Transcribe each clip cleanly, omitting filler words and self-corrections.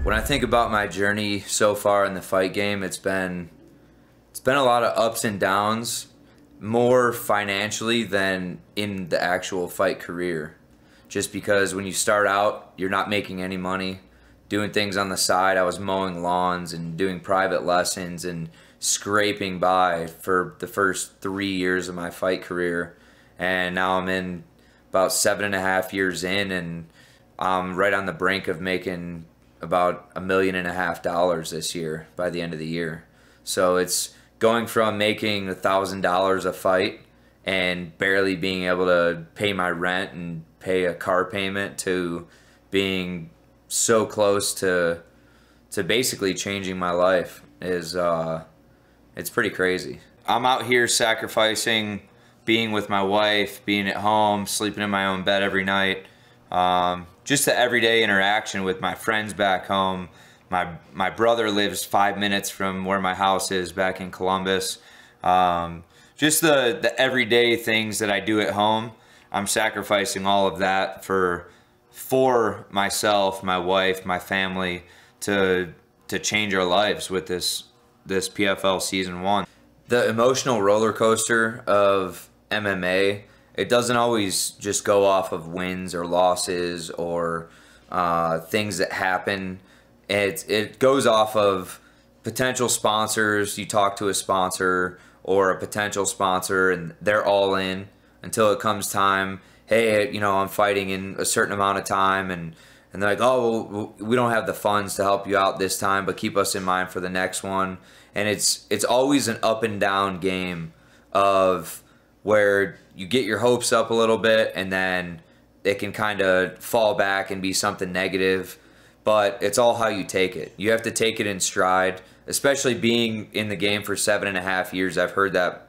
When I think about my journey so far in the fight game, it's been a lot of ups and downs, more financially than in the actual fight career. Just because when you start out, you're not making any money, doing things on the side. I was mowing lawns and doing private lessons and scraping by for the first 3 years of my fight career. And now I'm in about 7.5 years in, and I'm right on the brink of making about $1.5 million this year by the end of the year. So it's going from making $1,000 a fight and barely being able to pay my rent and pay a car payment to being so close to basically changing my life is it's pretty crazy. I'm out here sacrificing being with my wife, being at home, sleeping in my own bed every night. Just the everyday interaction with my friends back home. My brother lives 5 minutes from where my house is back in Columbus. Just the everyday things that I do at home, I'm sacrificing all of that for myself, my wife, my family, to change our lives with this PFL Season 1. The emotional roller coaster of MMA, it doesn't always just go off of wins or losses or things that happen. It goes off of potential sponsors. You talk to a sponsor or a potential sponsor and they're all in until it comes time. Hey, you know, I'm fighting in a certain amount of time, and they're like, oh, well, we don't have the funds to help you out this time, but keep us in mind for the next one. And it's always an up and down game of where you get your hopes up a little bit and then it can kind of fall back and be something negative, but it's all how you take it. You have to take it in stride, especially being in the game for 7.5 years. I've heard that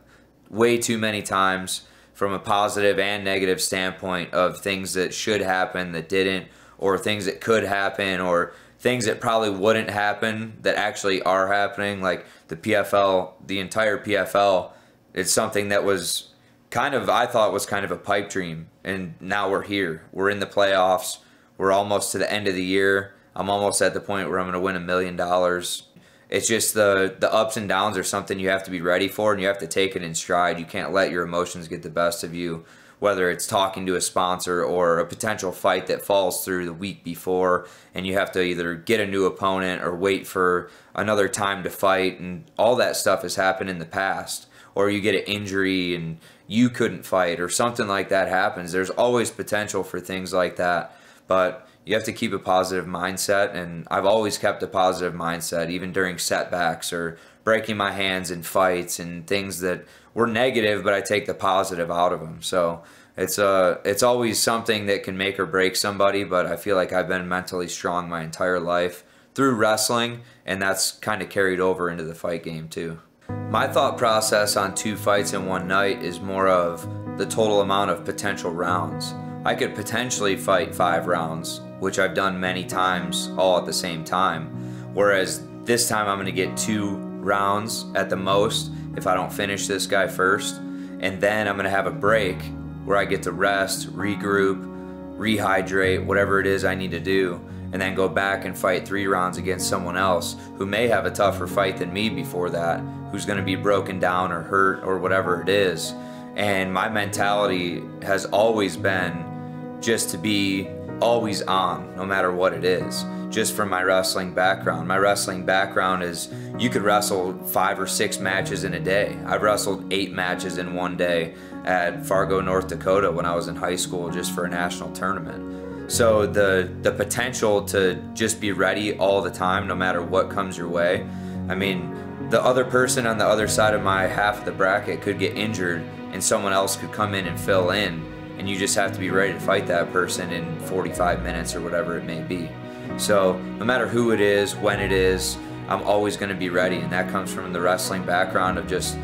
way too many times from a positive and negative standpoint of things that should happen that didn't, or things that could happen, or things that probably wouldn't happen that actually are happening. Like the PFL, the entire PFL, it's something that was I thought was kind of a pipe dream, and now we're here. We're in the playoffs. We're almost to the end of the year. I'm almost at the point where I'm going to win $1 million. It's just the ups and downs are something you have to be ready for, and you have to take it in stride. You can't let your emotions get the best of you, whether it's talking to a sponsor or a potential fight that falls through the week before, and you have to either get a new opponent or wait for another time to fight, and all that stuff has happened in the past. Or you get an injury and you couldn't fight, or something like that happens. There's always potential for things like that, but you have to keep a positive mindset, and I've always kept a positive mindset, even during setbacks or breaking my hands in fights and things that were negative, but I take the positive out of them. So it's always something that can make or break somebody, but I feel like I've been mentally strong my entire life through wrestling, and that's kind of carried over into the fight game too. My thought process on 2 fights in one night is more of the total amount of potential rounds. I could potentially fight 5 rounds, which I've done many times all at the same time, whereas this time I'm going to get 2 rounds at the most if I don't finish this guy first, and then I'm going to have a break where I get to rest, regroup, rehydrate, whatever it is I need to do, and then go back and fight 3 rounds against someone else who may have a tougher fight than me before that, who's going to be broken down or hurt or whatever it is. And my mentality has always been just to be always on, no matter what it is, just from my wrestling background. My wrestling background is you could wrestle 5 or 6 matches in a day. I've wrestled 8 matches in one day at Fargo, North Dakota when I was in high school just for a national tournament. So the potential to just be ready all the time, no matter what comes your way. I mean, the other person on the other side of my half of the bracket could get injured and someone else could come in and fill in, and you just have to be ready to fight that person in 45 minutes or whatever it may be. So no matter who it is, when it is, I'm always going to be ready, and that comes from the wrestling background of just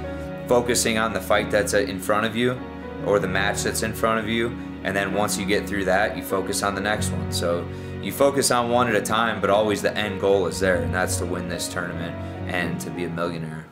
focusing on the fight that's in front of you or the match that's in front of you, and then once you get through that, you focus on the next one. So you focus on one at a time, but always the end goal is there, and that's to win this tournament and to be a millionaire.